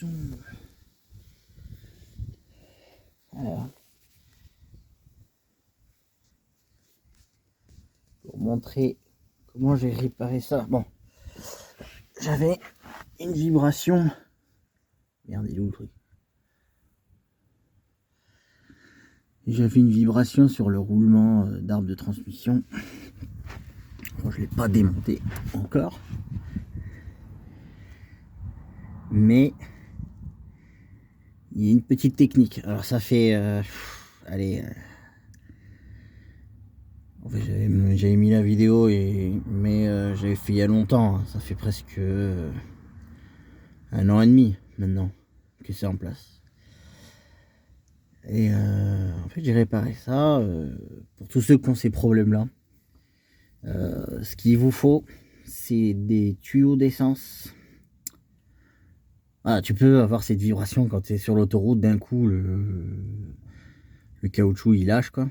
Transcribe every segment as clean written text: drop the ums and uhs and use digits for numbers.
zoom. Alors, pour montrer comment j'ai réparé ça. Bon, j'avais une vibration. Merde, il est où le truc? J'avais une vibration sur le roulement d'arbre de transmission. Bon, je ne l'ai pas démonté encore. Mais il y a une petite technique. Alors ça fait... allez... en fait, j'avais mis la vidéo, mais j'avais fait il y a longtemps. Hein. Ça fait presque 1 an et demi maintenant que c'est en place. Et en fait, j'ai réparé ça pour tous ceux qui ont ces problèmes-là. Ce qu'il vous faut, c'est des tuyaux d'essence. Ah, tu peux avoir cette vibration quand tu es sur l'autoroute, d'un coup, le caoutchouc il lâche, quoi.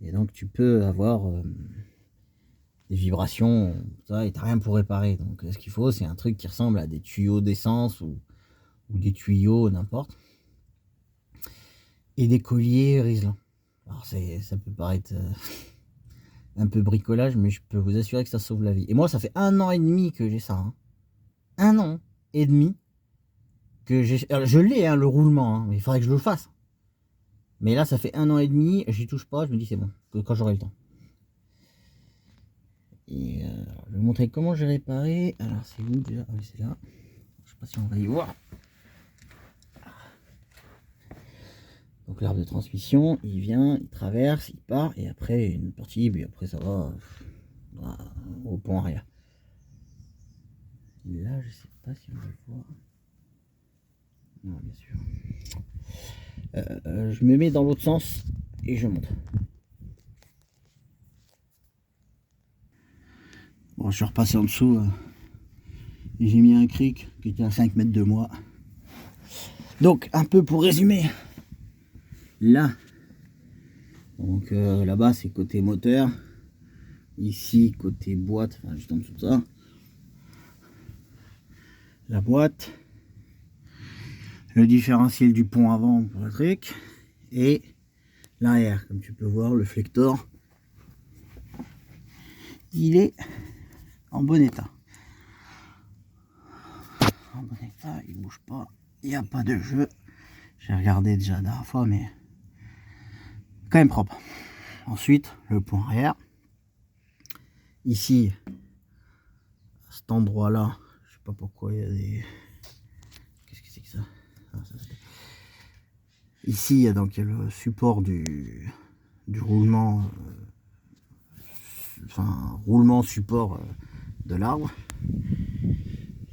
Et donc, tu peux avoir des vibrations, ça, et t'as rien pour réparer. Donc, ce qu'il faut, c'est un truc qui ressemble à des tuyaux d'essence ou des tuyaux, n'importe. Et des colliers Riesland. Alors ça peut paraître un peu bricolage, mais je peux vous assurer que ça sauve la vie. Et moi, ça fait 1 an et demi que j'ai ça. Hein. 1 an et demi que j'ai. Alors, je l'ai, hein, le roulement, hein, mais il faudrait que je le fasse. Mais là, ça fait 1 an et demi, j'y touche pas, je me dis c'est bon, quand j'aurai le temps. Et je vais vous montrer comment j'ai réparé. Alors, c'est où déjà? Ah oui, c'est là. Je sais pas si on va y voir. Donc l'arbre de transmission, il vient, il traverse, il part, et après une partie, et après ça va au pont arrière. Et là, je sais pas si on va le voir. Non, bien sûr. Je me mets dans l'autre sens et je monte. Bon, je suis repassé en dessous. Et j'ai mis un cric qui était à 5 mètres de moi. Donc, un peu pour résumer. Là, donc là-bas c'est côté moteur, ici côté boîte, enfin juste en dessous de ça, la boîte, le différentiel du pont avant pour le truc, et l'arrière, comme tu peux voir, le flector, il est en bon état. En bon état, il bouge pas, il n'y a pas de jeu. J'ai regardé déjà la dernière fois, mais quand même propre. Ensuite, le pont arrière. Ici, à cet endroit-là, je sais pas pourquoi il y a des... Qu'est-ce que c'est que ça, Ici, il y a donc le support du roulement, enfin roulement support de l'arbre.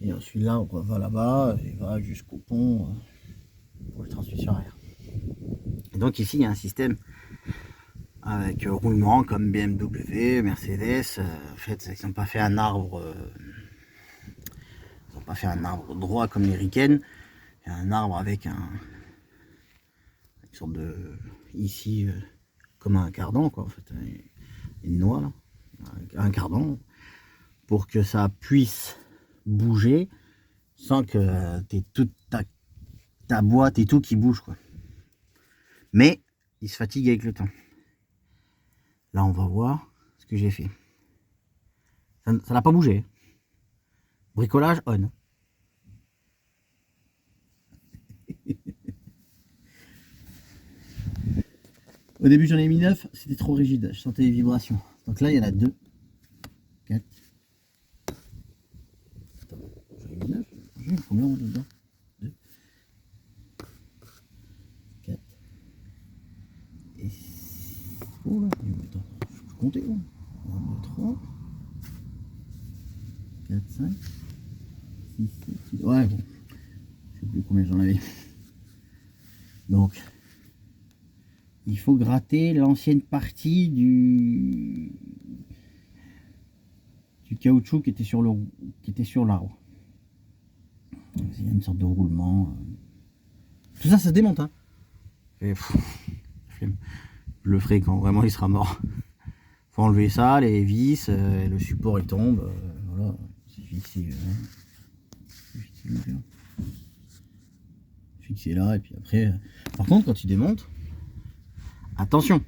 Et ensuite l'arbre va là-bas et va jusqu'au pont pour les transmissions arrière. Et donc ici, il y a un système avec roulement comme BMW, Mercedes. En fait, ils n'ont pas fait un arbre, droit comme les Riken. Il y a un arbre avec une sorte de, ici, comme un cardan, quoi, en fait, une noix là, un cardan, pour que ça puisse bouger sans que t'aies toute ta boîte et tout qui bouge, quoi. Mais il se fatigue avec le temps. Là, on va voir ce que j'ai fait. Ça n'a pas bougé. Bricolage on. Au début, j'en ai mis 9, c'était trop rigide. Je sentais les vibrations. Donc là, il y en a 2, 4. Attends, j'en ai mis 9. Combien dedans? 2, 4 et 6. Oh là, attends, je peux compter. 1, 2, 3, 4, 5, 6, 7, 8. Ouais, bon. Je sais plus combien j'en avais. Donc, il faut gratter l'ancienne partie du caoutchouc qui était sur l'arbre. Il y a une sorte de roulement. Tout ça, ça se démonte. Hein. Et, je le ferai quand vraiment il sera mort. Faut enlever ça, les vis, le support il tombe. Voilà, c'est difficile. fixer là, et puis après... Par contre, quand tu démontes, attention,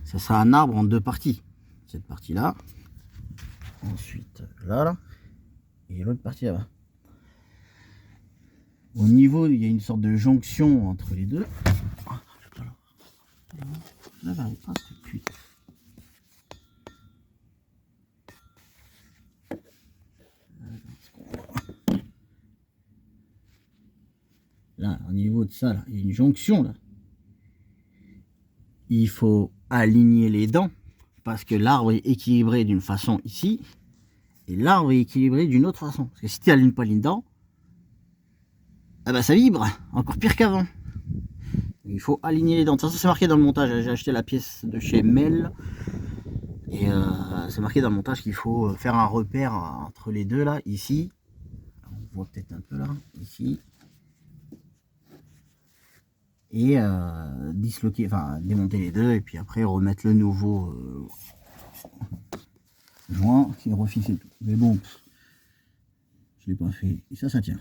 ça sera un arbre en deux parties. Cette partie-là, ensuite là, et l'autre partie là-bas. Au niveau, il y a une sorte de jonction entre les deux. Là, au niveau de ça, là, il y a une jonction là. Il faut aligner les dents parce que l'arbre est équilibré d'une façon ici et l'arbre est équilibré d'une autre façon. Parce que si tu n'alignes pas les dents, eh ben ça vibre, encore pire qu'avant. Il faut aligner les dents. De toute façon, c'est marqué dans le montage. J'ai acheté la pièce de chez Mel et c'est marqué dans le montage qu'il faut faire un repère entre les deux là, ici. On voit peut-être un peu là, ici. Et disloquer, enfin démonter les deux et puis après remettre le nouveau joint qui refixer tout. Mais bon, je l'ai pas fait et ça tient.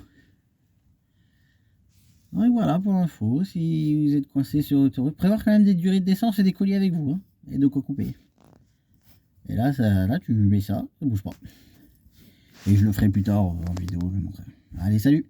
Et voilà pour l'info. Si vous êtes coincé sur l'autoroute, prévoir quand même des durées d'essence et des colis avec vous, hein, et de quoi couper. Et là, là tu mets ça, ça bouge pas. Et je le ferai plus tard en vidéo, je vous montrerai. Allez, salut!